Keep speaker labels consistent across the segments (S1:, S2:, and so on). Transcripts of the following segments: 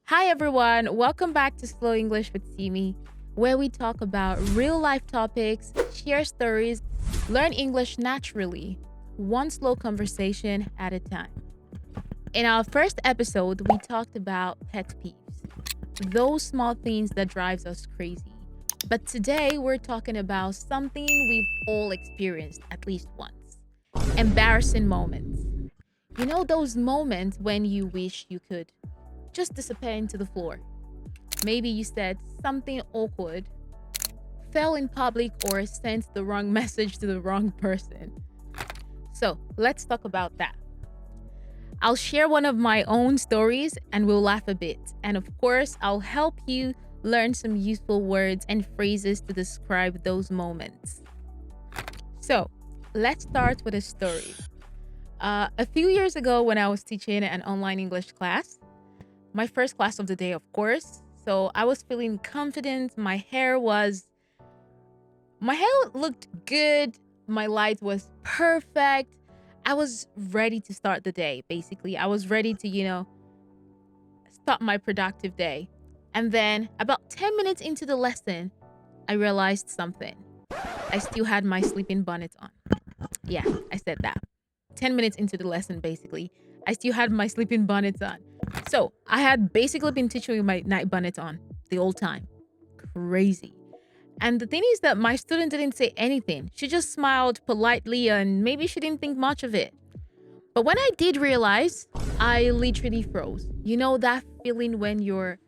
S1: Hi everyone, welcome back to Slow English with Simi, where we talk about real life topics, share stories, learn English naturally, one slow conversation at a time. In our first episode, we talked about pet peeves, those small things that drives us crazy. But today we're talking about something we've all experienced at least once. Embarrassing moments. You know those moments when you wish you could just disappear into the floor. Maybe you said something awkward, fell in public, or sent the wrong message to the wrong person. So let's talk about that. I'll share one of my own stories and we'll laugh a bit. And of course, I'll help you learn some useful words and phrases to describe those moments. So let's start with a story. A few years ago, when I was teaching an online English class, my first class of the day, of course. So I was feeling confident. My hair looked good. My light was perfect. I was ready to start the day, basically. I was ready to, start my productive day. And then about 10 minutes into the lesson, I realized something. I still had my sleeping bonnet on. Yeah, I said that. 10 minutes into the lesson, basically, I still had my sleeping bonnet on. So I had basically been teaching with my night bonnet on the whole time. Crazy. And the thing is that my student didn't say anything. She just smiled politely and maybe she didn't think much of it. But when I did realize, I literally froze. You know that feeling when your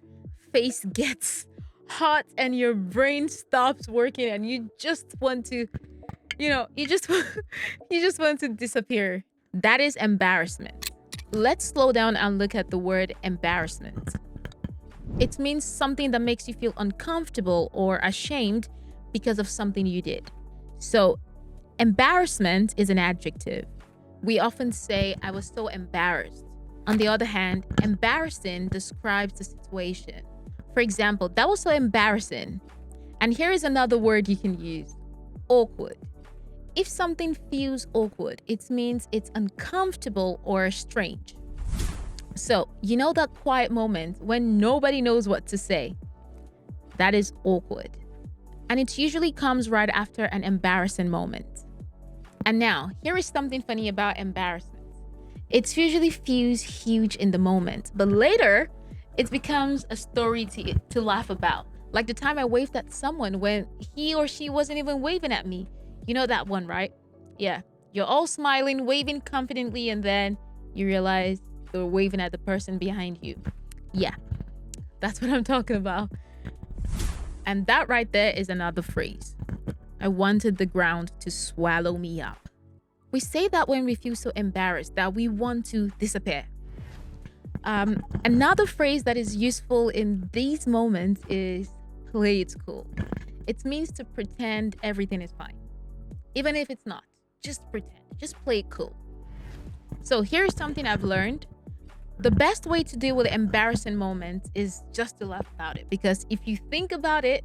S1: face gets hot and your brain stops working and you just want to, you just you just want to disappear. That is embarrassment. Let's slow down and look at the word embarrassment. It means something that makes you feel uncomfortable or ashamed because of something you did. So, embarrassment is an adjective. We often say, I was so embarrassed. On the other hand, embarrassing describes the situation. For example, that was so embarrassing. And here is another word you can use, awkward. If something feels awkward, it means it's uncomfortable or strange. So, you know that quiet moment when nobody knows what to say? That is awkward. And it usually comes right after an embarrassing moment. And now, here is something funny about embarrassment. It usually feels huge in the moment, but later, it becomes a story to laugh about. Like the time I waved at someone when he or she wasn't even waving at me. You know that one, right? Yeah. You're all smiling, waving confidently, and then you realize you're waving at the person behind you. Yeah, that's what I'm talking about. And that right there is another phrase. I wanted the ground to swallow me up. We say that when we feel so embarrassed that we want to disappear. Another phrase that is useful in these moments is play it cool. It means to pretend everything is fine. Even if it's not, just pretend, just play it cool. So here's something I've learned. The best way to deal with embarrassing moments is just to laugh about it. Because if you think about it,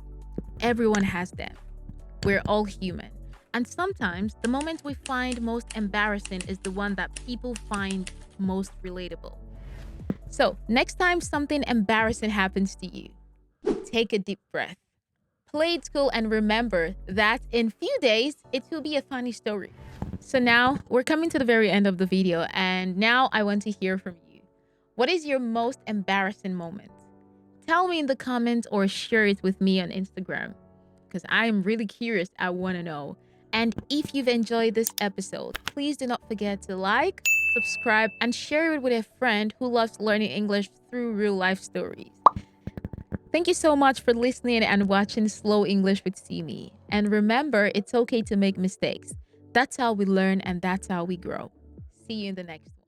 S1: everyone has them. We're all human. And sometimes the moment we find most embarrassing is the one that people find most relatable. So next time something embarrassing happens to you, take a deep breath. Play it cool and remember that in few days, it will be a funny story. So now we're coming to the very end of the video and now I want to hear from you. What is your most embarrassing moment? Tell me in the comments or share it with me on Instagram because I am really curious. I want to know. And if you've enjoyed this episode, please do not forget to like, subscribe, and share it with a friend who loves learning English through real life stories. Thank you so much for listening and watching Slow English with Simi. And remember, it's okay to make mistakes. That's how we learn and that's how we grow. See you in the next one.